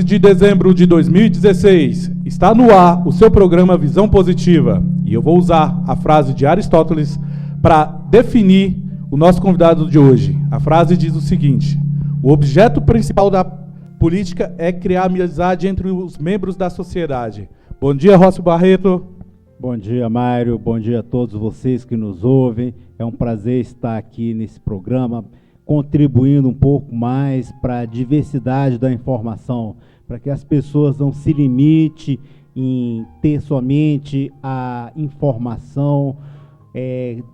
De dezembro de 2016, está no ar o seu programa Visão Positiva. E eu vou usar a frase de Aristóteles para definir o nosso convidado de hoje. A frase diz o seguinte: o objeto principal da política é criar amizade entre os membros da sociedade. Bom dia, Rócio Barreto. Bom dia, Mário. Bom dia a todos vocês que nos ouvem. É um prazer estar aqui nesse programa, contribuindo um pouco mais para a diversidade da informação, para que as pessoas não se limitem em ter somente a informação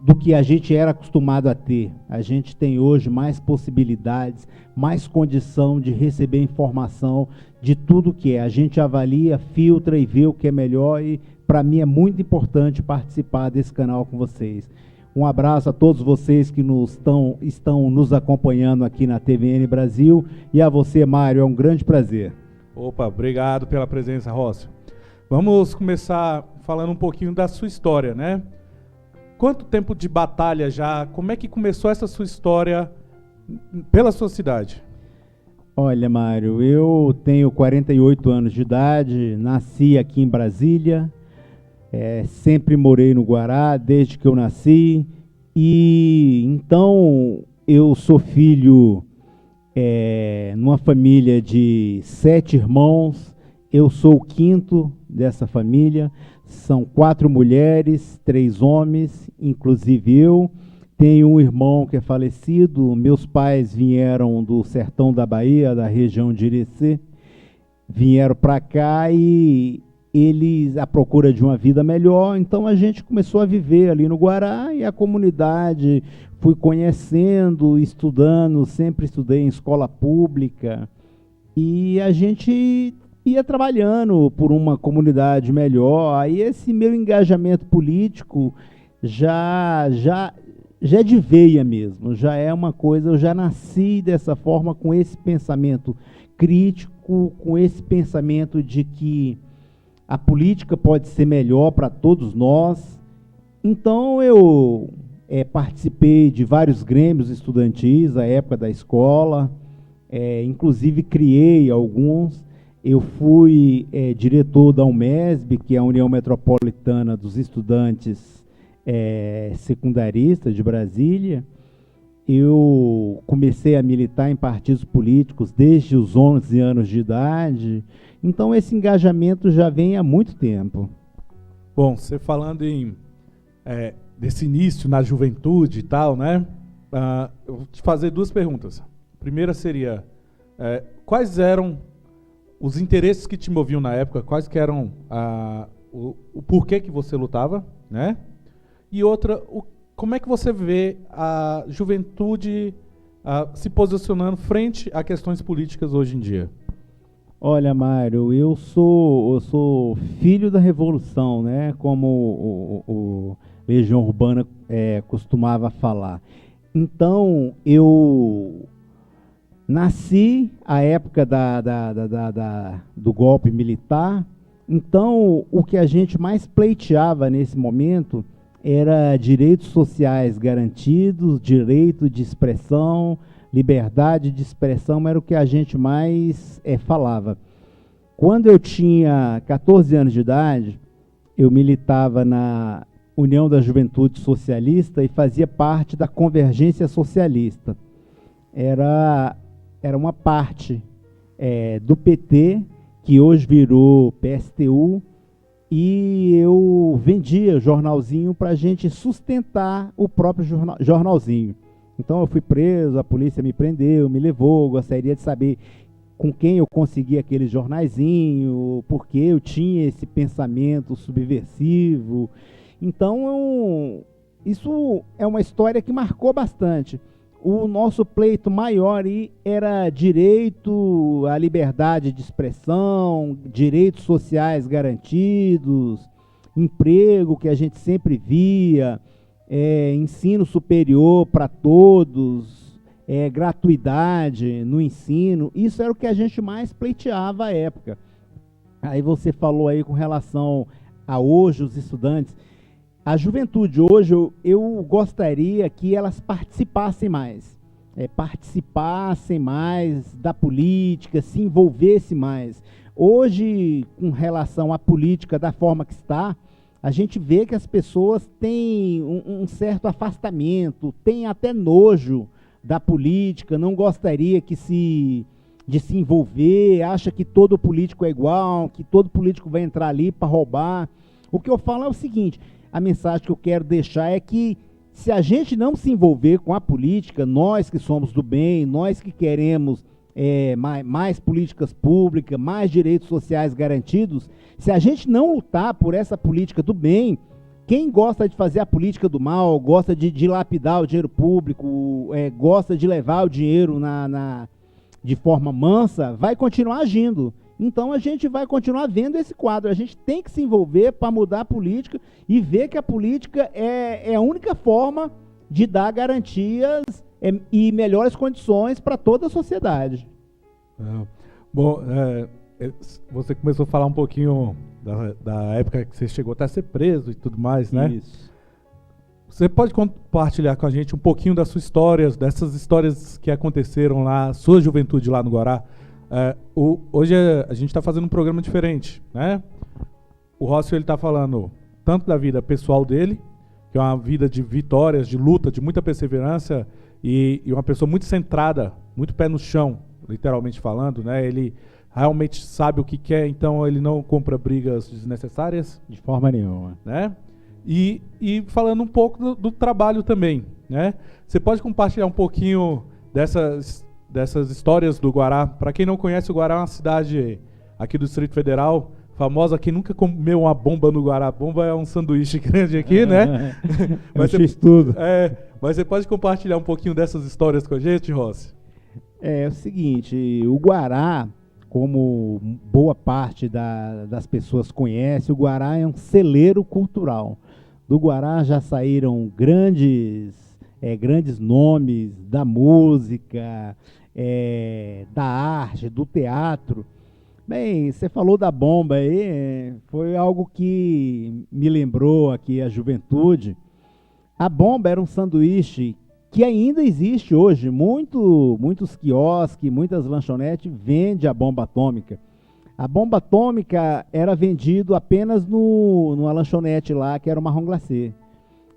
do que a gente era acostumado a ter. A gente tem hoje mais possibilidades, mais condição de receber informação de tudo que é. A gente avalia, filtra e vê o que é melhor, e para mim é muito importante participar desse canal com vocês. Um abraço a todos vocês que estão nos acompanhando aqui na TVN Brasil, e a você, Mário, é um grande prazer. Opa, obrigado pela presença, Rócio. Vamos começar falando um pouquinho da sua história, né? Quanto tempo de batalha já? Como é que começou essa sua história pela sua cidade? Olha, Mário, eu tenho 48 anos de idade, nasci aqui em Brasília. Sempre morei no Guará desde que eu nasci, e então eu sou filho numa família de 7 irmãos. Eu sou o quinto dessa família, são 4 mulheres, 3 homens, inclusive eu. Tenho um irmão que é falecido. Meus pais vieram do sertão da Bahia, da região de Irecê, vieram para cá e eles à procura de uma vida melhor, então a gente começou a viver ali no Guará, e a comunidade fui conhecendo, estudando, sempre estudei em escola pública, e a gente ia trabalhando por uma comunidade melhor. Aí esse meu engajamento político já é de veia mesmo, já é uma coisa, eu já nasci dessa forma, com esse pensamento crítico, com esse pensamento de que a política pode ser melhor para todos nós. Então eu participei de vários grêmios estudantis à época da escola, inclusive criei alguns. Eu fui diretor da UMESB, que é a União Metropolitana dos Estudantes Secundaristas de Brasília. Eu comecei a militar em partidos políticos desde os 11 anos de idade. Então esse engajamento já vem há muito tempo. Bom, você falando desse início na juventude e tal, né? Eu vou te fazer 2 perguntas. A primeira seria, quais eram os interesses que te moviam na época? Quais que eram o porquê que você lutava, né? E outra, como é que você vê a juventude se posicionando frente a questões políticas hoje em dia? Olha, Mário, eu sou filho da Revolução, né? Como o Legião Urbana costumava falar. Então, eu nasci à época do golpe militar. Então, o que a gente mais pleiteava nesse momento era direitos sociais garantidos, direito de expressão, liberdade de expressão, era o que a gente mais falava. Quando eu tinha 14 anos de idade, eu militava na União da Juventude Socialista e fazia parte da Convergência Socialista. Era uma parte do PT, que hoje virou PSTU, e eu vendia jornalzinho para a gente sustentar o próprio jornalzinho. Então eu fui preso, a polícia me prendeu, me levou. Gostaria de saber com quem eu consegui aquele jornalzinho, porque eu tinha esse pensamento subversivo. Então isso é uma história que marcou bastante. O nosso pleito maior era direito à liberdade de expressão, direitos sociais garantidos, emprego, que a gente sempre via, ensino superior para todos, gratuidade no ensino. Isso era o que a gente mais pleiteava à época. Aí você falou aí com relação a hoje, os estudantes. A juventude hoje, eu gostaria que elas participassem mais. participassem mais da política, se envolvessem mais. Hoje, com relação à política da forma que está, a gente vê que as pessoas têm um certo afastamento, têm até nojo da política, não gostaria de se envolver, acha que todo político é igual, que todo político vai entrar ali para roubar. O que eu falo é o seguinte, a mensagem que eu quero deixar é que se a gente não se envolver com a política, nós que somos do bem, nós que queremos mais políticas públicas, mais direitos sociais garantidos, se a gente não lutar por essa política do bem, quem gosta de fazer a política do mal, gosta de dilapidar o dinheiro público, gosta de levar o dinheiro de forma mansa, vai continuar agindo. Então a gente vai continuar vendo esse quadro. A gente tem que se envolver para mudar a política e ver que a política é a única forma de dar garantias e melhores condições para toda a sociedade. Bom, você começou a falar um pouquinho da época que você chegou até a ser preso e tudo mais, né? Isso. Você pode compartilhar com a gente um pouquinho das suas histórias, dessas histórias que aconteceram lá, sua juventude lá no Guará? Hoje a gente está fazendo um programa diferente, né? O Rócio está falando tanto da vida pessoal dele, que é uma vida de vitórias, de luta, de muita perseverança e uma pessoa muito centrada, muito pé no chão, literalmente falando, né? Ele realmente sabe o que quer, então ele não compra brigas desnecessárias. De forma nenhuma. Né? E falando um pouco do trabalho também, né? Você pode compartilhar um pouquinho dessas histórias do Guará? Para quem não conhece, o Guará é uma cidade aqui do Distrito Federal, famosa. Quem nunca comeu uma bomba no Guará? Bomba é um sanduíche grande aqui, né? Mas tudo. Mas você pode compartilhar um pouquinho dessas histórias com a gente, Rossi? É o seguinte, o Guará, como boa parte das pessoas conhece, o Guará é um celeiro cultural. Do Guará já saíram grandes nomes da música, da arte, do teatro. Bem, você falou da bomba aí, foi algo que me lembrou aqui a juventude. A bomba era um sanduíche que ainda existe hoje. Muitos quiosques, muitas lanchonetes vendem a bomba atômica. A bomba atômica era vendido apenas numa lanchonete lá, que era o Marrom Glacê.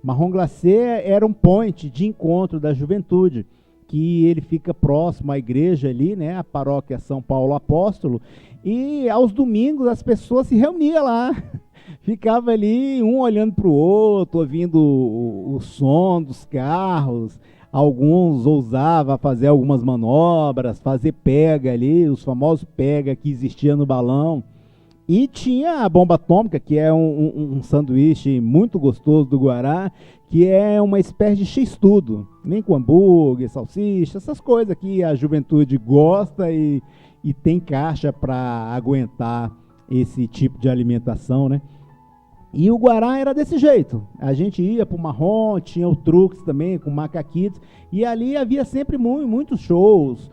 Marrom Glacê era um point de encontro da juventude, que ele fica próximo à igreja ali, né, a paróquia São Paulo Apóstolo, e aos domingos as pessoas se reuniam lá. Ficava ali, um olhando para o outro, ouvindo o som dos carros. Alguns ousavam fazer algumas manobras, fazer pega ali, os famosos pega que existia no balão. E tinha a bomba atômica, que é um sanduíche muito gostoso do Guará, que é uma espécie de x-tudo. Nem com hambúrguer, salsicha, essas coisas que a juventude gosta e tem caixa para aguentar esse tipo de alimentação, né? E o Guará era desse jeito. A gente ia para o Marrom, tinha o Trux também, com Macaquitos, e ali havia sempre muitos shows.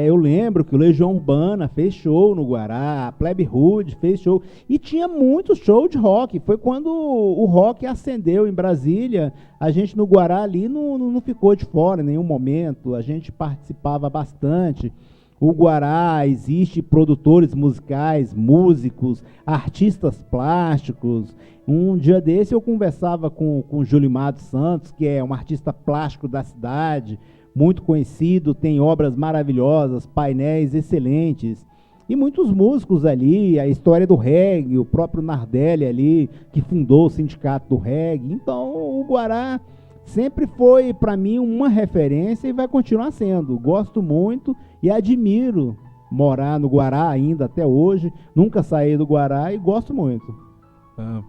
Eu lembro que o Legião Urbana fez show no Guará, a Plebe Hood fez show, e tinha muito show de rock. Foi quando o rock acendeu em Brasília. A gente no Guará ali não ficou de fora em nenhum momento, a gente participava bastante. O Guará existe produtores musicais, músicos, artistas plásticos. Um dia desse eu conversava com o Julimar dos Santos, que é um artista plástico da cidade, muito conhecido, tem obras maravilhosas, painéis excelentes. E muitos músicos ali, a história do reggae, o próprio Nardelli ali, que fundou o sindicato do reggae. Então o Guará sempre foi, para mim, uma referência e vai continuar sendo. Gosto muito e admiro morar no Guará ainda até hoje. Nunca saí do Guará e gosto muito.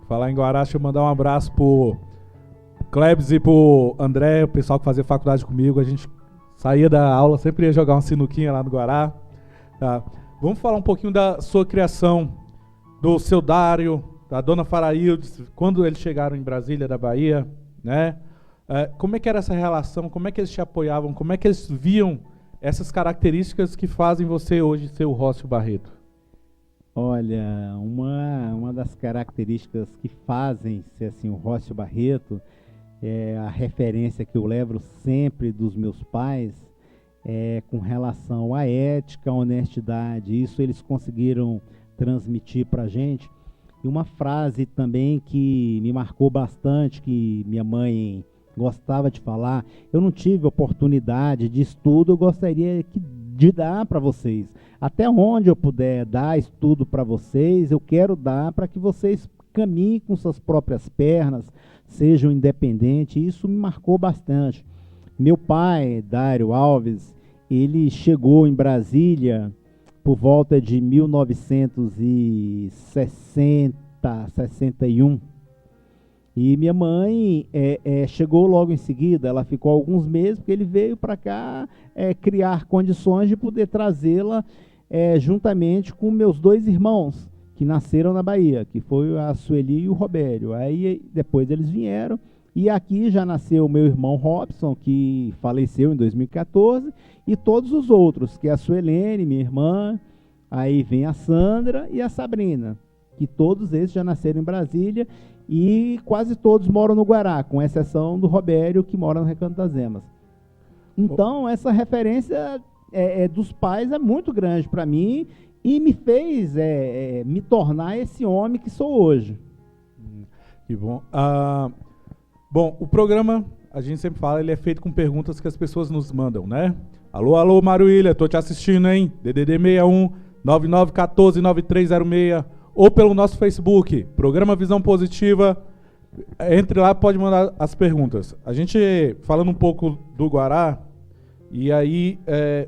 Falar em Guará, deixa eu mandar um abraço pro Klebs e pro André, o pessoal que fazia faculdade comigo. A gente saía da aula, sempre ia jogar uma sinuquinha lá no Guará. Vamos falar um pouquinho da sua criação, do seu Dário, da dona Faraildes, quando eles chegaram em Brasília, da Bahia, né? Como é que era essa relação? Como é que eles te apoiavam? Como é que eles viam essas características que fazem você hoje ser o Rócio Barreto? Olha, uma das características que fazem ser assim, o Rócio Barreto é a referência que eu levo sempre dos meus pais, com relação à ética, à honestidade. Isso eles conseguiram transmitir para a gente. E uma frase também que me marcou bastante, que minha mãe gostava de falar: eu não tive oportunidade de estudo, eu gostaria de dar para vocês. Até onde eu puder dar estudo para vocês, eu quero dar para que vocês caminhem com suas próprias pernas, sejam independentes. Isso me marcou bastante. Meu pai, Dário Alves, ele chegou em Brasília por volta de 1960, 61. E minha mãe chegou logo em seguida. Ela ficou alguns meses, porque ele veio para cá criar condições de poder trazê-la juntamente com meus 2 irmãos, que nasceram na Bahia, que foi a Sueli e o Robério. Aí depois eles vieram, e aqui já nasceu o meu irmão Robson, que faleceu em 2014, e todos os outros, que é a Suelene, minha irmã, aí vem a Sandra e a Sabrina, que todos esses já nasceram em Brasília, e quase todos moram no Guará, com exceção do Robério, que mora no Recanto das Emas. Então, essa referência dos pais é muito grande para mim, e me fez me tornar esse homem que sou hoje. Que bom. Bom, o programa, a gente sempre fala, ele é feito com perguntas que as pessoas nos mandam, né? Alô, alô, Maruília, tô te assistindo, hein? DDD 61 9914 9306, ou pelo nosso Facebook, Programa Visão Positiva. Entre lá, pode mandar as perguntas. A gente, falando um pouco do Guará, e aí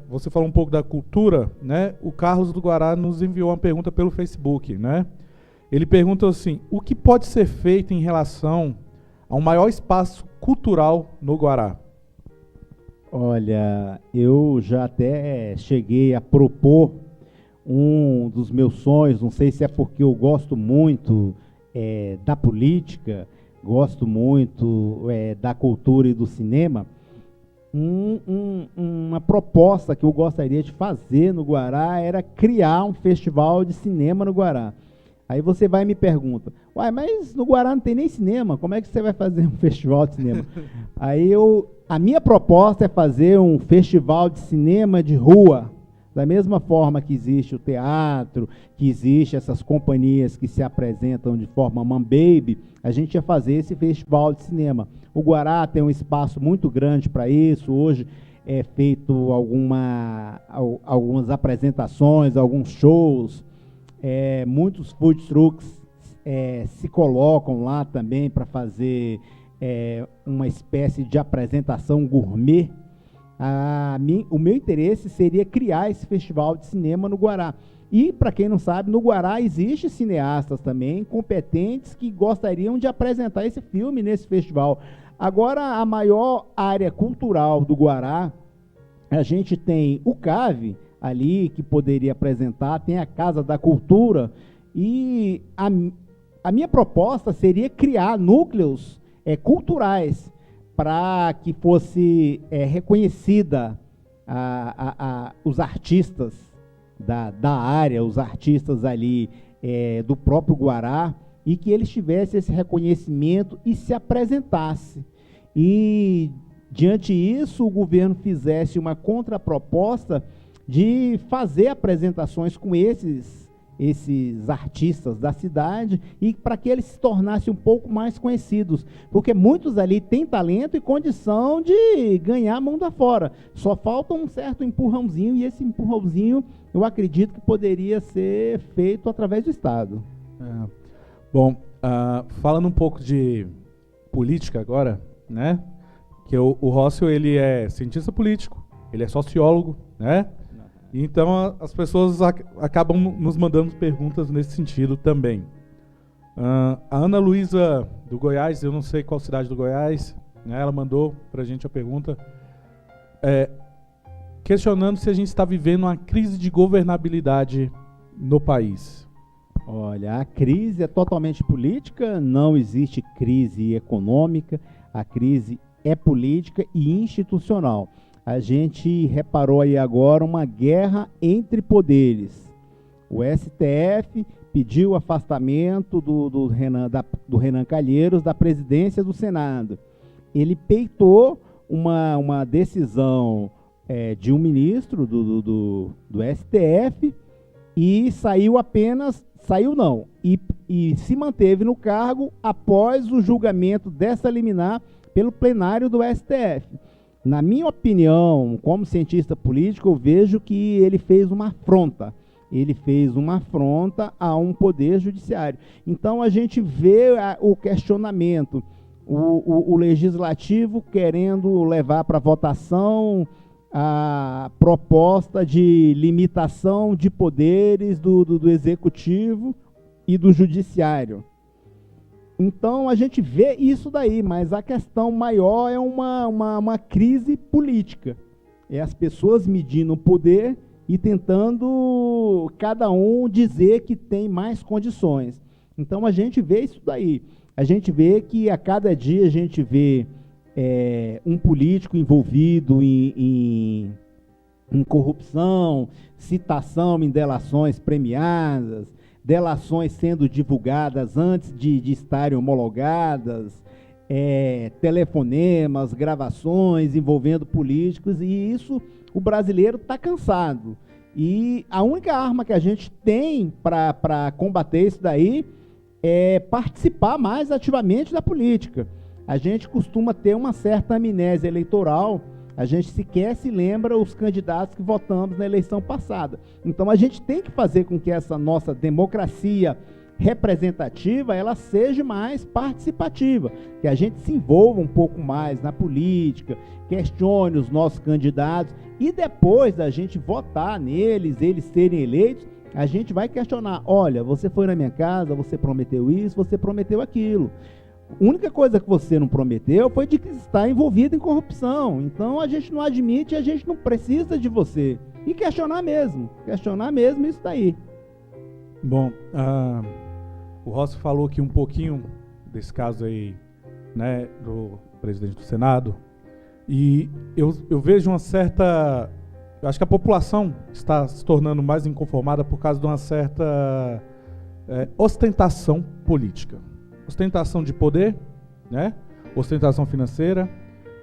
você falou um pouco da cultura, né? O Carlos do Guará nos enviou uma pergunta pelo Facebook, né? Ele pergunta assim: o que pode ser feito em relação a um maior espaço cultural no Guará? Olha, eu já até cheguei a propor um dos meus sonhos, não sei se é porque eu gosto muito da política, gosto muito da cultura e do cinema. Uma proposta que eu gostaria de fazer no Guará era criar um festival de cinema no Guará. Aí você vai e me pergunta: uai, mas no Guará não tem nem cinema, como é que você vai fazer um festival de cinema? Aí a minha proposta é fazer um festival de cinema de rua, da mesma forma que existe o teatro, que existe essas companhias que se apresentam de forma man-baby. A gente ia fazer esse festival de cinema. O Guará tem um espaço muito grande para isso. Hoje é feito algumas apresentações, alguns shows. Muitos food trucks se colocam lá também para fazer uma espécie de apresentação gourmet. O meu interesse seria criar esse festival de cinema no Guará. E, para quem não sabe, no Guará existem cineastas também competentes que gostariam de apresentar esse filme nesse festival. Agora, a maior área cultural do Guará, a gente tem o CAV ali, que poderia apresentar, tem a Casa da Cultura, e a minha proposta seria criar núcleos culturais para que fosse reconhecida os artistas da área, os artistas ali do próprio Guará, e que eles tivessem esse reconhecimento e se apresentasse. E, diante disso, o governo fizesse uma contraproposta de fazer apresentações com esses artistas da cidade, e para que eles se tornassem um pouco mais conhecidos, porque muitos ali têm talento e condição de ganhar mundo afora, só falta um certo empurrãozinho, e esse empurrãozinho eu acredito que poderia ser feito através do Estado. Bom, falando um pouco de política agora, né? Que o Rossel, ele é cientista político, ele é sociólogo, né? Então, as pessoas acabam nos mandando perguntas nesse sentido também. A Ana Luísa, do Goiás, eu não sei qual cidade do Goiás, né, ela mandou para a gente a pergunta, questionando se a gente está vivendo uma crise de governabilidade no país. Olha, a crise é totalmente política, não existe crise econômica, a crise é política e institucional. A gente reparou aí agora uma guerra entre poderes. O STF pediu o afastamento do Renan Calheiros da presidência do Senado. Ele peitou uma decisão de um ministro do STF e e se manteve no cargo após o julgamento dessa liminar pelo plenário do STF. Na minha opinião, como cientista político, eu vejo que ele fez uma afronta. Ele fez uma afronta a um poder judiciário. Então, a gente vê o questionamento, o legislativo querendo levar para votação a proposta de limitação de poderes do executivo e do judiciário. Então, a gente vê isso daí, mas a questão maior é uma crise política. É as pessoas medindo o poder e tentando cada um dizer que tem mais condições. Então, a gente vê isso daí. A gente vê que a cada dia a gente vê um político envolvido em corrupção, citação em delações premiadas, delações sendo divulgadas antes de estarem homologadas, telefonemas, gravações envolvendo políticos, e isso o brasileiro está cansado. E a única arma que a gente tem para combater isso daí é participar mais ativamente da política. A gente costuma ter uma certa amnésia eleitoral, a gente sequer se lembra os candidatos que votamos na eleição passada. Então, a gente tem que fazer com que essa nossa democracia representativa, ela seja mais participativa, que a gente se envolva um pouco mais na política, questione os nossos candidatos, e depois da gente votar neles, eles serem eleitos, a gente vai questionar: olha, você foi na minha casa, você prometeu isso, você prometeu aquilo. A única coisa que você não prometeu foi de que está envolvido em corrupção. Então, a gente não admite, a gente não precisa de você. E questionar mesmo isso daí. Bom, o Rossi falou aqui um pouquinho desse caso aí, né, do presidente do Senado, e eu vejo uma certa... Eu acho que a população está se tornando mais inconformada por causa de uma certa ostentação política. Ostentação de poder, né? Ostentação financeira.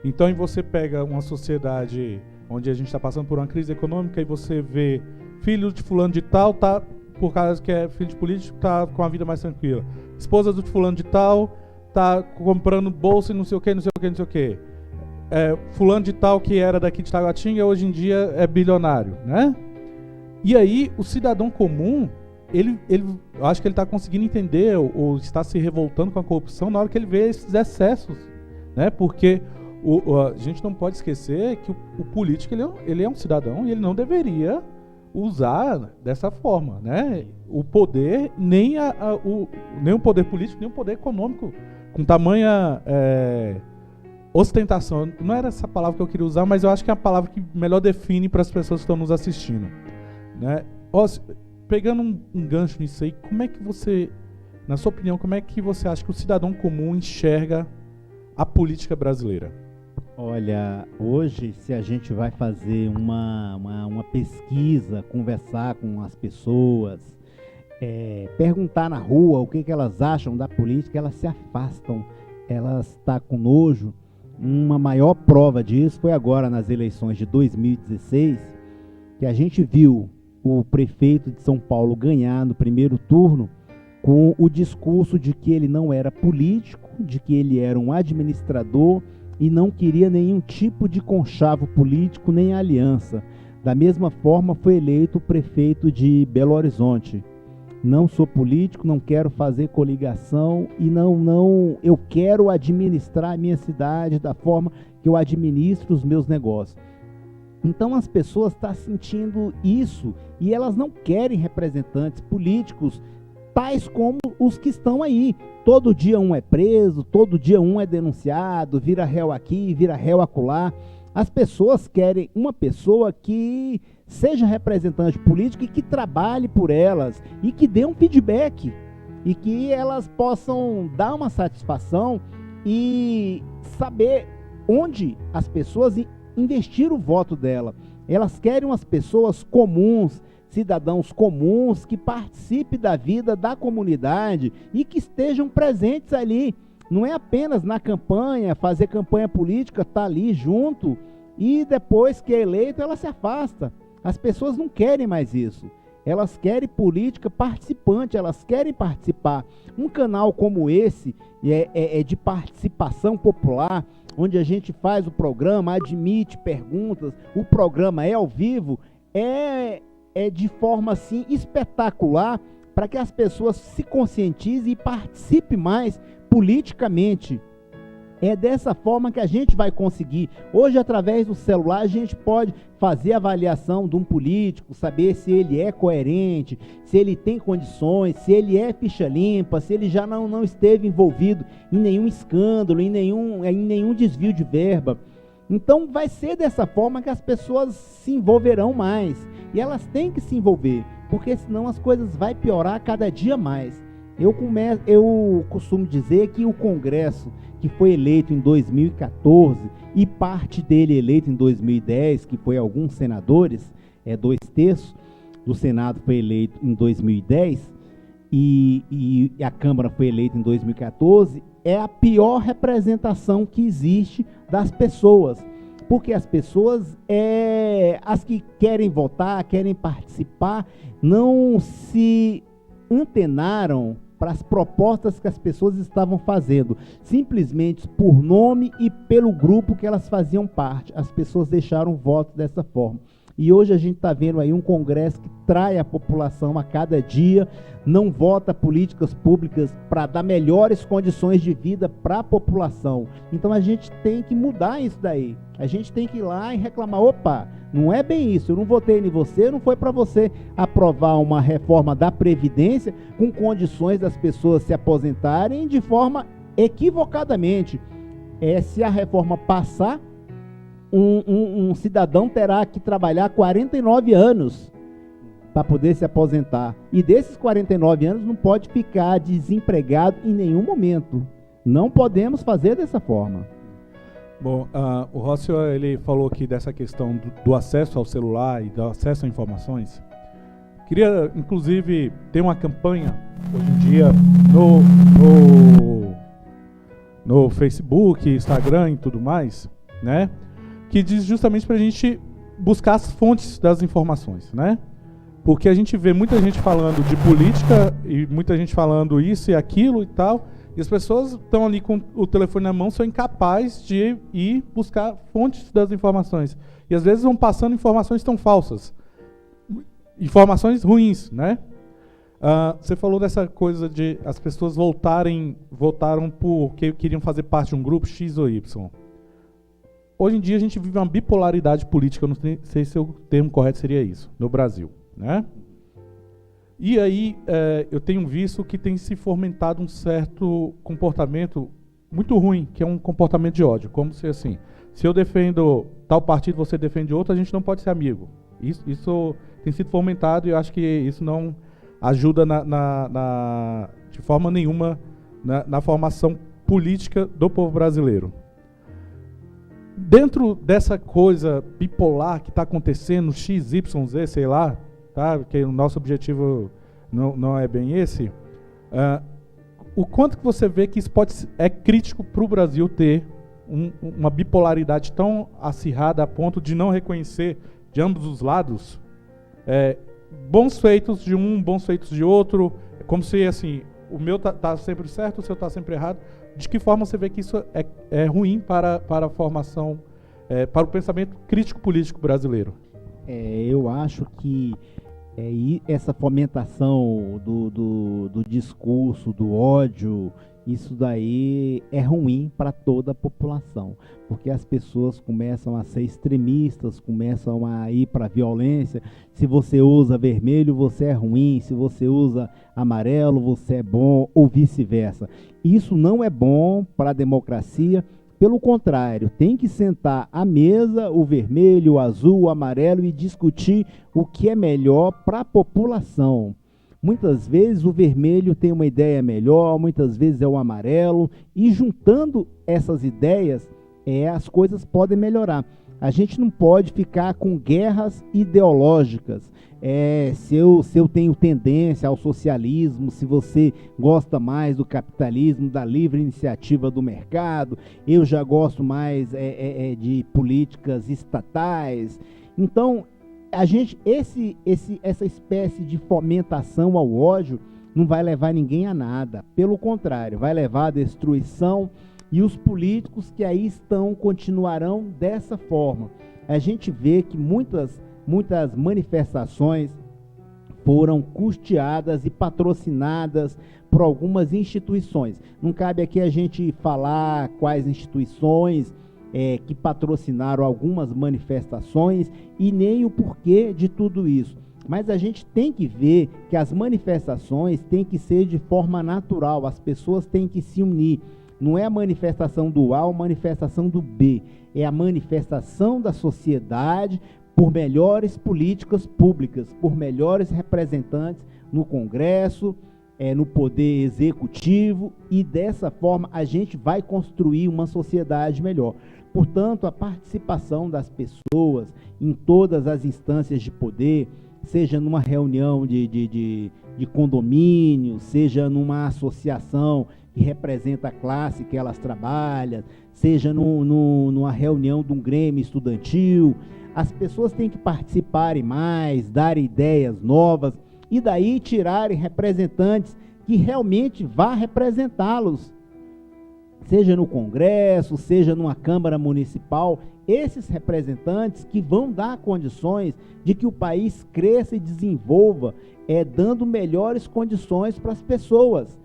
Então, você pega uma sociedade onde a gente está passando por uma crise econômica e você vê filho de fulano de tal, tá, por causa que é filho de político, tá com a vida mais tranquila. Esposa do fulano de tal, tá comprando bolsa e não sei o que, não sei o que, não sei o que. Fulano de tal, que era daqui de Taguatinga, hoje em dia é bilionário, né? E aí, o cidadão comum, eu acho que ele está conseguindo entender ou está se revoltando com a corrupção na hora que ele vê esses excessos, né? Porque a gente não pode esquecer que o político ele é um cidadão e ele não deveria usar dessa forma, né? O poder, nem o poder político, nem o poder econômico, com tamanha ostentação. Não era essa palavra que eu queria usar, mas eu acho que é a palavra que melhor define para as pessoas que estão nos assistindo, né? Pegando um gancho nisso aí, como é que você, na sua opinião, como é que você acha que o cidadão comum enxerga a política brasileira? Olha, hoje, se a gente vai fazer uma pesquisa, conversar com as pessoas, perguntar na rua o que elas acham da política, elas se afastam, elas estão com nojo. Uma maior prova disso foi agora nas eleições de 2016, que a gente viu o prefeito de São Paulo ganhar no primeiro turno com o discurso de que ele não era político, de que ele era um administrador e não queria nenhum tipo de conchavo político nem aliança. Da mesma forma, foi eleito o prefeito de Belo Horizonte. Não sou político, não quero fazer coligação e eu quero administrar a minha cidade da forma que eu administro os meus negócios. Então as pessoas estão sentindo isso e elas não querem representantes políticos tais como os que estão aí. Todo dia um é preso, todo dia um é denunciado, vira réu aqui, vira réu acolá. As pessoas querem uma pessoa que seja representante político e que trabalhe por elas e que dê um feedback e que elas possam dar uma satisfação e saber onde as pessoas investir o voto dela. Elas querem umas pessoas comuns, cidadãos comuns, que participem da vida da comunidade e que estejam presentes ali. Não é apenas na campanha, fazer campanha política, estar ali junto, e depois que é eleito, ela se afasta. As pessoas não querem mais isso. Elas querem política participante, elas querem participar. Um canal como esse é de participação popular, onde a gente faz o programa, admite perguntas, o programa é ao vivo, é de forma assim espetacular para que as pessoas se conscientizem e participem mais politicamente. É dessa forma que a gente vai conseguir. Hoje, através do celular, a gente pode fazer avaliação de um político, saber se ele é coerente, se ele tem condições, se ele é ficha limpa, se ele já não esteve envolvido em nenhum escândalo, em nenhum desvio de verba. Então, vai ser dessa forma que as pessoas se envolverão mais. E elas têm que se envolver, porque senão as coisas vão piorar cada dia mais. Eu costumo dizer que o Congresso, que foi eleito em 2014 e parte dele eleito em 2010, que foi alguns senadores, 2/3 do Senado foi eleito em 2010 e a Câmara foi eleita em 2014, é a pior representação que existe das pessoas. Porque as pessoas, as que querem votar, querem participar, não se antenaram para as propostas que as pessoas estavam fazendo, simplesmente por nome e pelo grupo que elas faziam parte. As pessoas deixaram o voto dessa forma. E hoje a gente está vendo aí um Congresso que trai a população a cada dia, não vota políticas públicas para dar melhores condições de vida para a população. Então a gente tem que mudar isso daí. A gente tem que ir lá e reclamar, opa, não é bem isso, eu não votei em você, não foi para você aprovar uma reforma da Previdência com condições das pessoas se aposentarem de forma equivocadamente. Se a reforma passar, um cidadão terá que trabalhar 49 anos para poder se aposentar. E desses 49 anos não pode ficar desempregado em nenhum momento. Não podemos fazer dessa forma. Bom, o Rócio, ele falou aqui dessa questão do acesso ao celular e do acesso a informações. Queria, inclusive, ter uma campanha, hoje em dia, no Facebook, Instagram e tudo mais, né? Que diz justamente para a gente buscar as fontes das informações, né? Porque a gente vê muita gente falando de política e muita gente falando isso e aquilo e tal, e as pessoas estão ali com o telefone na mão, são incapazes de ir buscar fontes das informações. E às vezes vão passando informações tão falsas, informações ruins, né? Você falou dessa coisa de as pessoas votaram porque queriam fazer parte de um grupo X ou Y. Hoje em dia a gente vive uma bipolaridade política, eu não sei se o termo correto seria isso, no Brasil, né? E aí eu tenho visto que tem se fomentado um certo comportamento muito ruim, que é um comportamento de ódio, como se assim, se eu defendo tal partido, você defende outro, a gente não pode ser amigo. Isso tem sido fomentado e eu acho que isso não ajuda de forma nenhuma na formação política do povo brasileiro. Dentro dessa coisa bipolar que está acontecendo, X, Y, Z, sei lá, tá? Porque o nosso objetivo não é bem esse, o quanto que você vê que isso é crítico para o Brasil ter uma bipolaridade tão acirrada a ponto de não reconhecer de ambos os lados bons feitos de um, bons feitos de outro, como se assim, o meu tá sempre certo, o seu tá sempre errado. De que forma você vê que isso é ruim para a formação, para o pensamento crítico-político brasileiro? Eu acho que essa fomentação do discurso, do ódio, isso daí é ruim para toda a população, porque as pessoas começam a ser extremistas, começam a ir para a violência. Se você usa vermelho, você é ruim, se você usa amarelo, você é bom, ou vice-versa. Isso não é bom para a democracia. Pelo contrário, tem que sentar à mesa o vermelho, o azul, o amarelo e discutir o que é melhor para a população. Muitas vezes o vermelho tem uma ideia melhor, muitas vezes é o amarelo, e juntando essas ideias, as coisas podem melhorar. A gente não pode ficar com guerras ideológicas. Se eu tenho tendência ao socialismo, se você gosta mais do capitalismo, da livre iniciativa do mercado, eu já gosto mais de políticas estatais. Então, essa espécie de fomentação ao ódio não vai levar ninguém a nada. Pelo contrário, vai levar à destruição, e os políticos que aí estão continuarão dessa forma. A gente vê que muitas manifestações foram custeadas e patrocinadas por algumas instituições. Não cabe aqui a gente falar quais instituições que patrocinaram algumas manifestações e nem o porquê de tudo isso. Mas a gente tem que ver que as manifestações têm que ser de forma natural, as pessoas têm que se unir. Não é a manifestação do A ou a manifestação do B, é a manifestação da sociedade por melhores políticas públicas, por melhores representantes no Congresso, no Poder Executivo, e dessa forma a gente vai construir uma sociedade melhor. Portanto, a participação das pessoas em todas as instâncias de poder, seja numa reunião de condomínio, seja numa associação que representa a classe que elas trabalham, seja numa reunião de um grêmio estudantil, as pessoas têm que participarem mais, dar ideias novas, e daí tirarem representantes que realmente vá representá-los, seja no Congresso, seja numa Câmara Municipal, esses representantes que vão dar condições de que o país cresça e desenvolva, dando melhores condições para as pessoas,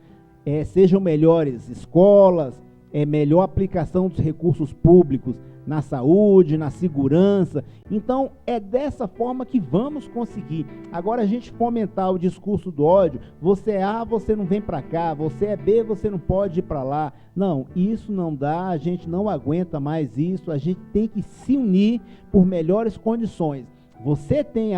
sejam melhores escolas, melhor aplicação dos recursos públicos na saúde, na segurança. Então, é dessa forma que vamos conseguir. Agora, a gente fomentar o discurso do ódio, você é A, você não vem para cá, você é B, você não pode ir para lá. Não, isso não dá, a gente não aguenta mais isso, a gente tem que se unir por melhores condições. Você tem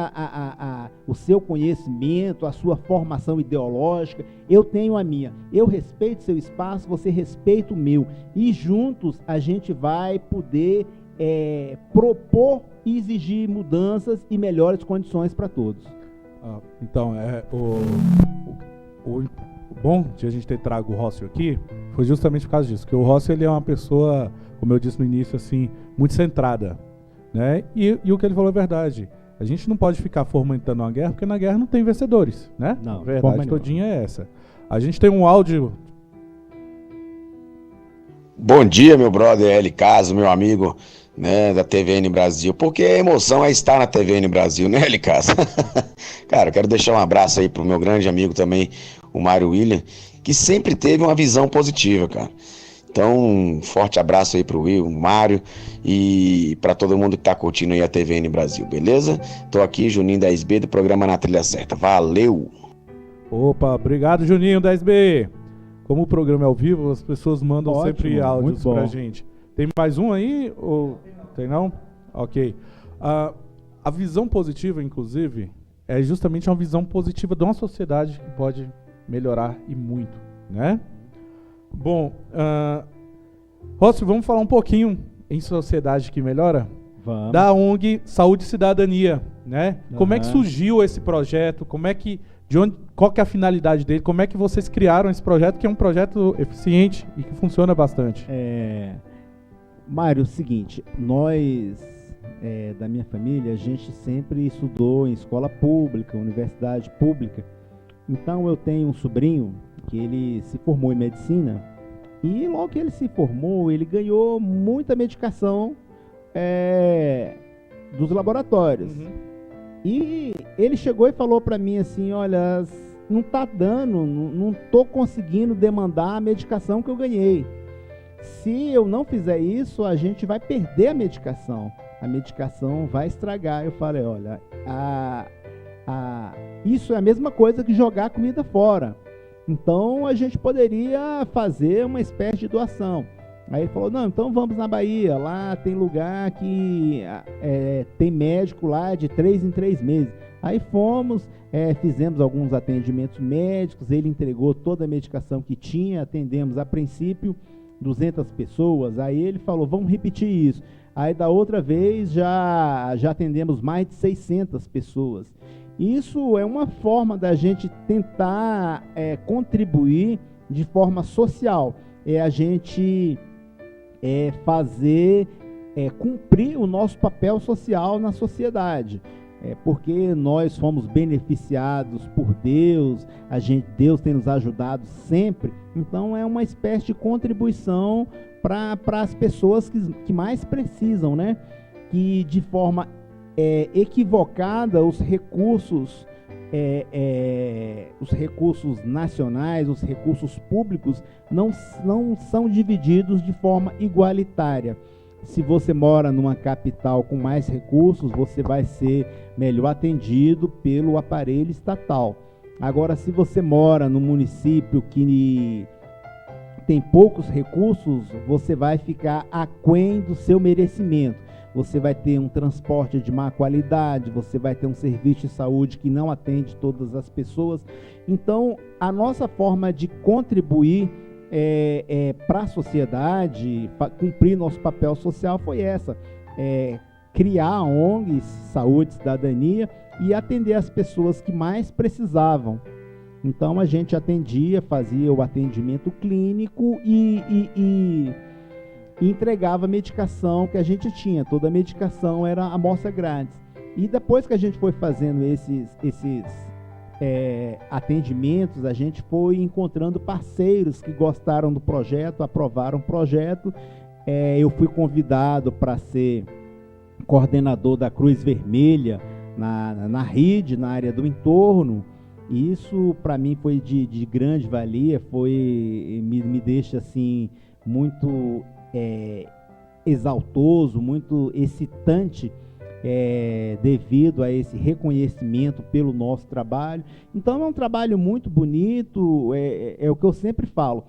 o seu conhecimento, a sua formação ideológica, eu tenho a minha. Eu respeito seu espaço, você respeita o meu. E juntos a gente vai poder propor e exigir mudanças e melhores condições para todos. Então, o bom de a gente ter trago o Rossio aqui foi justamente por causa disso, que o Rossio, ele é uma pessoa, como eu disse no início, assim, muito centrada, né? E o que ele falou é verdade. A gente não pode ficar fomentando uma guerra, porque na guerra não tem vencedores, né? Não, a verdade todinha é essa. A gente tem um áudio. Bom dia, meu brother L. Caso, meu amigo, né, da TVN Brasil. Porque a emoção é estar na TVN Brasil, né, L. Caso? Cara, eu quero deixar um abraço aí pro meu grande amigo também, o Mário William, que sempre teve uma visão positiva, cara. Então, um forte abraço aí pro Will, Mário, e para todo mundo que tá curtindo aí a TVN Brasil, beleza? Tô aqui, Juninho 10B, do programa Na Trilha Certa. Valeu! Opa, obrigado, Juninho 10B. Como o programa é ao vivo, as pessoas mandam sempre áudios pra gente. Tem mais um aí? Ou tem não? Ok. A visão positiva, inclusive, é justamente uma visão positiva de uma sociedade que pode melhorar e muito, né? Bom, Rossio, vamos falar um pouquinho em sociedade que melhora? Vamos. Da ONG Saúde e Cidadania, né? Como é que surgiu esse projeto? Qual que é a finalidade dele? Como é que vocês criaram esse projeto, que é um projeto eficiente e que funciona bastante? Mário, é o seguinte, nós, da minha família, a gente sempre estudou em escola pública, universidade pública. Então eu tenho um sobrinho que ele se formou em medicina, e logo que ele se formou, ele ganhou muita medicação dos laboratórios. Uhum. E ele chegou e falou para mim assim, olha, não tá dando, não tô conseguindo demandar a medicação que eu ganhei. Se eu não fizer isso, a gente vai perder a medicação vai estragar. Eu falei, olha, isso é a mesma coisa que jogar comida fora. Então a gente poderia fazer uma espécie de doação. Aí ele falou, não, então vamos na Bahia, lá tem lugar que tem médico lá de 3 em 3 meses. Aí fomos, fizemos alguns atendimentos médicos, ele entregou toda a medicação que tinha, atendemos a princípio 200 pessoas, aí ele falou, vamos repetir isso. Aí da outra vez já atendemos mais de 600 pessoas. Isso é uma forma da gente tentar contribuir de forma social. É a gente fazer cumprir o nosso papel social na sociedade. Porque nós fomos beneficiados por Deus, Deus tem nos ajudado sempre, então é uma espécie de contribuição para as pessoas que mais precisam, né? Que de forma equivocada os recursos nacionais, os recursos públicos não são divididos de forma igualitária. Se você mora numa capital com mais recursos, você vai ser melhor atendido pelo aparelho estatal. Agora, se você mora num município que tem poucos recursos, você vai ficar aquém do seu merecimento. Você vai ter um transporte de má qualidade, você vai ter um serviço de saúde que não atende todas as pessoas. Então, a nossa forma de contribuir para a sociedade, cumprir nosso papel social foi essa, criar ONGs, Saúde e Cidadania, e atender as pessoas que mais precisavam. Então a gente fazia o atendimento clínico e entregava a medicação que a gente tinha. Toda a medicação era amostra grátis. E depois que a gente foi fazendo esses atendimentos, a gente foi encontrando parceiros que gostaram do projeto, aprovaram o projeto. Eu fui convidado para ser coordenador da Cruz Vermelha na rede, na área do entorno. E isso para mim foi de grande valia, me deixa assim muito exaltoso, muito excitante, devido a esse reconhecimento pelo nosso trabalho. Então é um trabalho muito bonito, é o que eu sempre falo,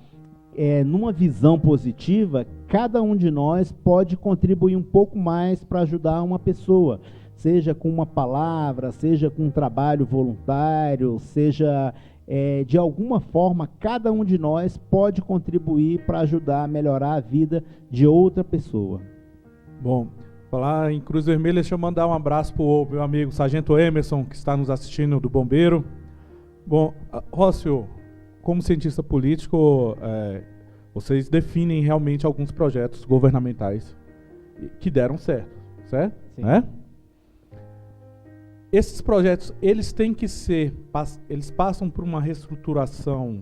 numa visão positiva, cada um de nós pode contribuir um pouco mais para ajudar uma pessoa, seja com uma palavra, seja com um trabalho voluntário, seja de alguma forma, cada um de nós pode contribuir para ajudar a melhorar a vida de outra pessoa. Bom, falar em Cruz Vermelha, deixa eu mandar um abraço para o meu amigo Sargento Emerson, que está nos assistindo, do Bombeiro. Bom, Rócio, como cientista político, vocês definem realmente alguns projetos governamentais que deram certo, certo? Sim. Né? Esses projetos, eles passam por uma reestruturação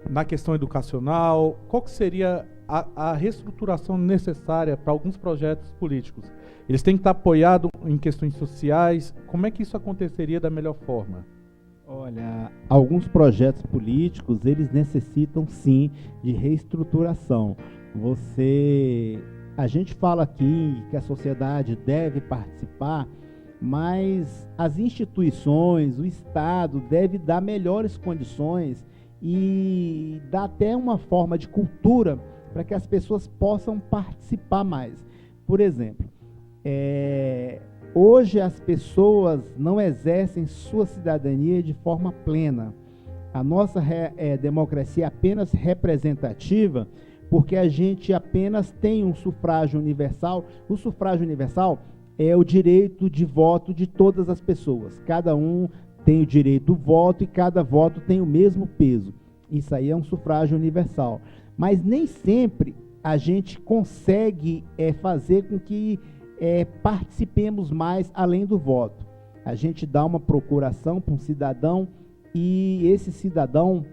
na questão educacional. Qual que seria a reestruturação necessária para alguns projetos políticos? Eles têm que estar apoiados em questões sociais. Como é que isso aconteceria da melhor forma? Olha, alguns projetos políticos, eles necessitam sim de reestruturação. A gente fala aqui que a sociedade deve participar, mas as instituições, o Estado deve dar melhores condições e dar até uma forma de cultura para que as pessoas possam participar mais. Por exemplo, hoje as pessoas não exercem sua cidadania de forma plena. A nossa democracia é apenas representativa porque a gente apenas tem um sufrágio universal. O sufrágio universal é o direito de voto de todas as pessoas. Cada um tem o direito do voto e cada voto tem o mesmo peso. Isso aí é um sufrágio universal. Mas nem sempre a gente consegue fazer com que participemos mais além do voto. A gente dá uma procuração para um cidadão e esse cidadão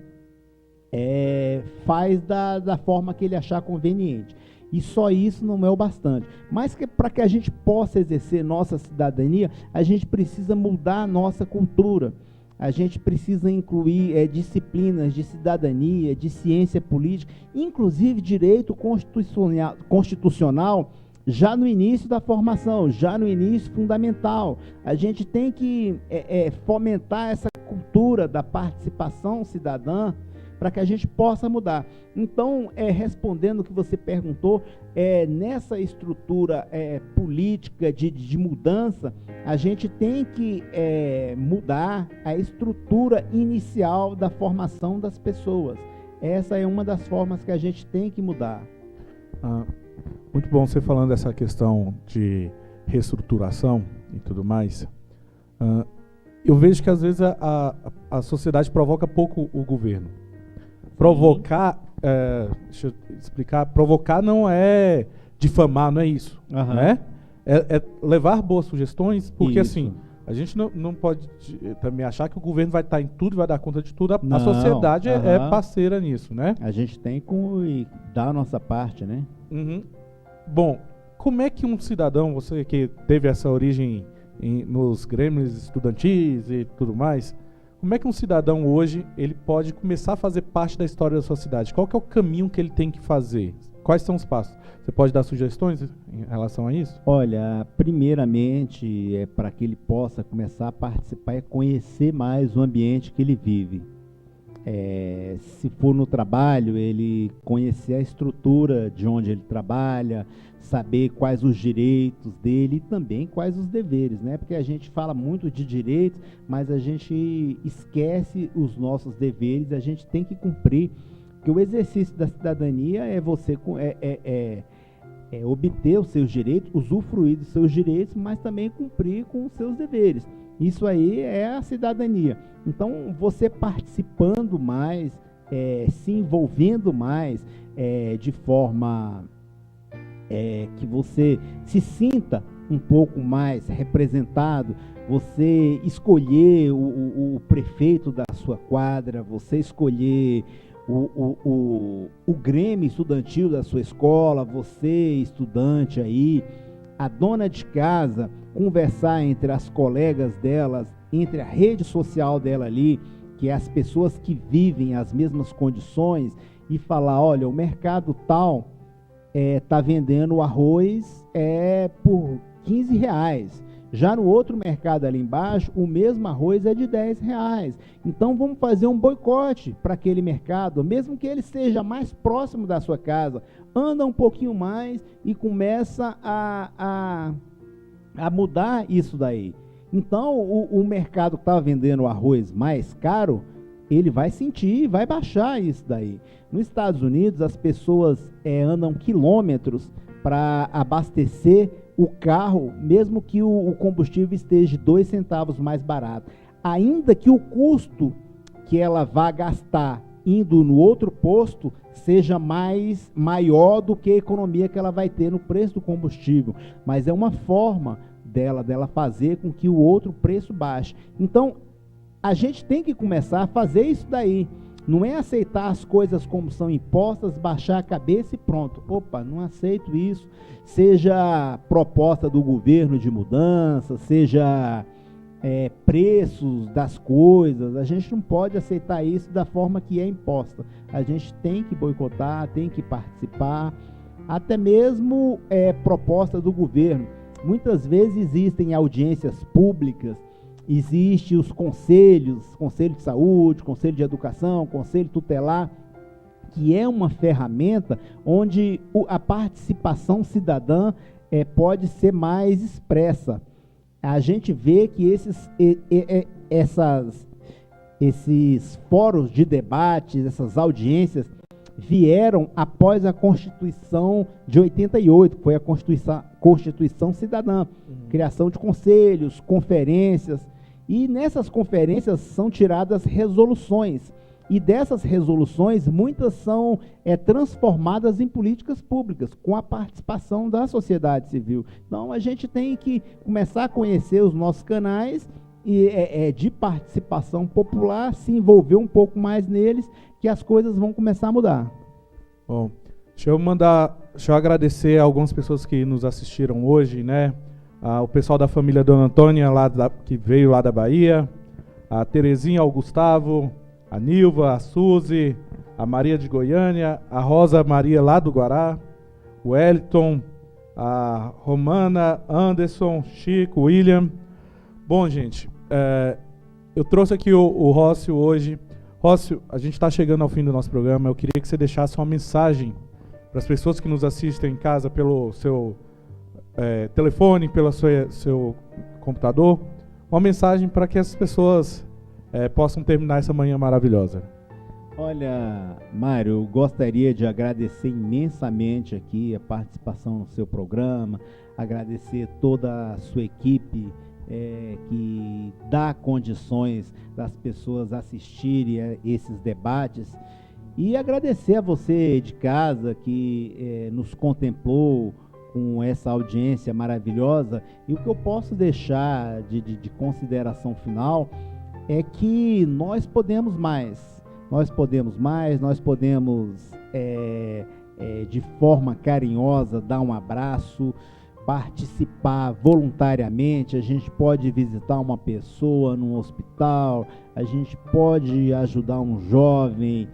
faz da forma que ele achar conveniente. E só isso não é o bastante. Mas para que a gente possa exercer nossa cidadania, a gente precisa mudar a nossa cultura. A gente precisa incluir disciplinas de cidadania, de ciência política, inclusive direito constitucional, já no início da formação, já no início fundamental. A gente tem que fomentar essa cultura da participação cidadã, para que a gente possa mudar. Então, respondendo o que você perguntou, nessa estrutura política de mudança, a gente tem que mudar a estrutura inicial da formação das pessoas. Essa é uma das formas que a gente tem que mudar. Muito bom você falando dessa questão de reestruturação e tudo mais. Eu vejo que às vezes a sociedade provoca pouco o governo. Provocar, deixa eu explicar, provocar não é difamar, não é isso. Né? É levar boas sugestões, porque Isso. assim, a gente não pode também achar que o governo vai estar em tudo e vai dar conta de tudo. Não, A sociedade é parceira nisso, né? A gente tem que dar a nossa parte, né? Uhum. Bom, como é que um cidadão, você que teve essa origem nos grêmios estudantis e tudo mais, como é que um cidadão hoje ele pode começar a fazer parte da história da sua cidade? Qual que é o caminho que ele tem que fazer? Quais são os passos? Você pode dar sugestões em relação a isso? Olha, primeiramente, para que ele possa começar a participar, é conhecer mais o ambiente que ele vive. Se for no trabalho, ele conhecer a estrutura de onde ele trabalha, saber quais os direitos dele e também quais os deveres, né? Porque a gente fala muito de direitos, mas a gente esquece os nossos deveres, a gente tem que cumprir. Porque o exercício da cidadania é você obter os seus direitos, usufruir dos seus direitos, mas também cumprir com os seus deveres. Isso aí é a cidadania. Então, você participando mais, se envolvendo mais, de forma que você se sinta um pouco mais representado, você escolher o prefeito da sua quadra, você escolher o grêmio estudantil da sua escola, você estudante aí, a dona de casa, conversar entre as colegas delas, entre a rede social dela ali, que é as pessoas que vivem as mesmas condições, e falar, olha, o mercado tal está vendendo o arroz por R$15. Já no outro mercado ali embaixo, o mesmo arroz é de R$10. Então vamos fazer um boicote para aquele mercado, mesmo que ele seja mais próximo da sua casa. Anda um pouquinho mais e começa a mudar isso daí. Então o mercado que está vendendo o arroz mais caro, ele vai sentir, vai baixar isso daí. Nos Estados Unidos, as pessoas andam quilômetros para abastecer o carro, mesmo que o combustível esteja 2 centavos mais barato. Ainda que o custo que ela vá gastar indo no outro posto seja maior do que a economia que ela vai ter no preço do combustível. Mas é uma forma dela fazer com que o outro preço baixe. Então, a gente tem que começar a fazer isso daí. Não é aceitar as coisas como são impostas, baixar a cabeça e pronto. Opa, não aceito isso. Seja proposta do governo de mudança, seja preços das coisas. A gente não pode aceitar isso da forma que é imposta. A gente tem que boicotar, tem que participar. Até mesmo proposta do governo. Muitas vezes existem audiências públicas, existem os conselhos, conselho de saúde, conselho de educação, conselho tutelar, que é uma ferramenta onde a participação cidadã pode ser mais expressa. A gente vê que esses fóruns de debates, essas audiências, vieram após a Constituição de 88, que foi a Constituição Cidadã, criação de conselhos, conferências, e nessas conferências são tiradas resoluções, e dessas resoluções, muitas são transformadas em políticas públicas, com a participação da sociedade civil. Então, a gente tem que começar a conhecer os nossos canais de participação popular, se envolver um pouco mais neles, que as coisas vão começar a mudar. Bom, deixa eu agradecer a algumas pessoas que nos assistiram hoje, né? O pessoal da família Dona Antônia, que veio lá da Bahia, a Terezinha, o Gustavo, a Nilva, a Suzy, a Maria de Goiânia, a Rosa Maria lá do Guará, o Elton, a Romana, Anderson, Chico, William. Bom, gente, eu trouxe aqui o Rócio hoje. Rócio, a gente está chegando ao fim do nosso programa. Eu queria que você deixasse uma mensagem para as pessoas que nos assistem em casa pelo seu telefone, pelo seu computador, uma mensagem para que essas pessoas possam terminar essa manhã maravilhosa. Olha, Mário, eu gostaria de agradecer imensamente aqui a participação no seu programa, agradecer toda a sua equipe que dá condições das pessoas assistirem a esses debates, e agradecer a você de casa que nos contemplou com essa audiência maravilhosa. E o que eu posso deixar de consideração final é que nós podemos mais. Nós podemos mais, nós podemos, de forma carinhosa, dar um abraço, participar voluntariamente. A gente pode visitar uma pessoa num hospital, a gente pode ajudar um jovem,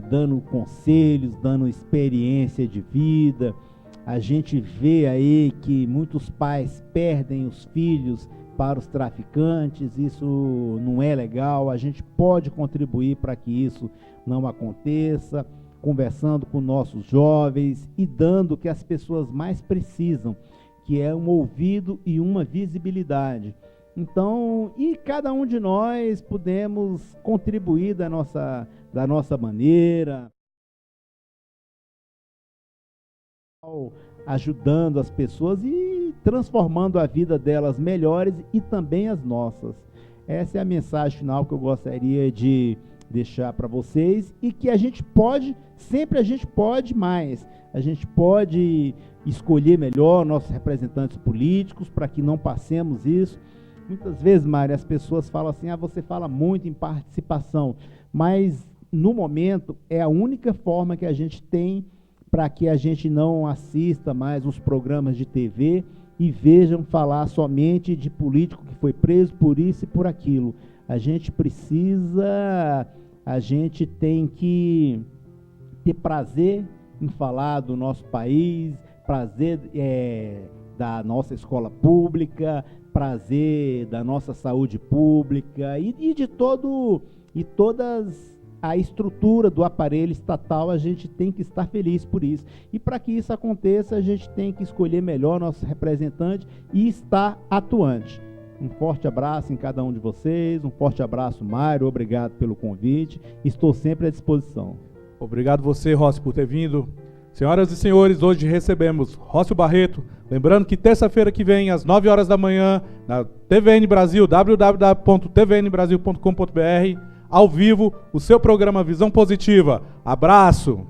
dando conselhos, dando experiência de vida. A gente vê aí que muitos pais perdem os filhos para os traficantes, isso não é legal. A gente pode contribuir para que isso não aconteça, conversando com nossos jovens e dando o que as pessoas mais precisam, que é um ouvido e uma visibilidade. Então, e cada um de nós podemos contribuir da nossa maneira, ajudando as pessoas e transformando a vida delas melhores e também as nossas. Essa é a mensagem final que eu gostaria de deixar para vocês, e que sempre a gente pode mais. A gente pode escolher melhor nossos representantes políticos para que não passemos isso. Muitas vezes, Mário, as pessoas falam assim: você fala muito em participação, mas no momento é a única forma que a gente tem para que a gente não assista mais os programas de TV e vejam falar somente de político que foi preso por isso e por aquilo. A gente tem que ter prazer em falar do nosso país, prazer da nossa escola pública, prazer da nossa saúde pública e de todas a estrutura do aparelho estatal. A gente tem que estar feliz por isso. E para que isso aconteça, a gente tem que escolher melhor nosso representante e estar atuante. Um forte abraço em cada um de vocês, um forte abraço, Mário, obrigado pelo convite, estou sempre à disposição. Obrigado você, Rócio, por ter vindo. Senhoras e senhores, hoje recebemos Rócio Barreto, lembrando que terça-feira que vem, às 9 horas da manhã, na TVN Brasil, www.tvnbrasil.com.br, ao vivo, o seu programa Visão Positiva. Abraço!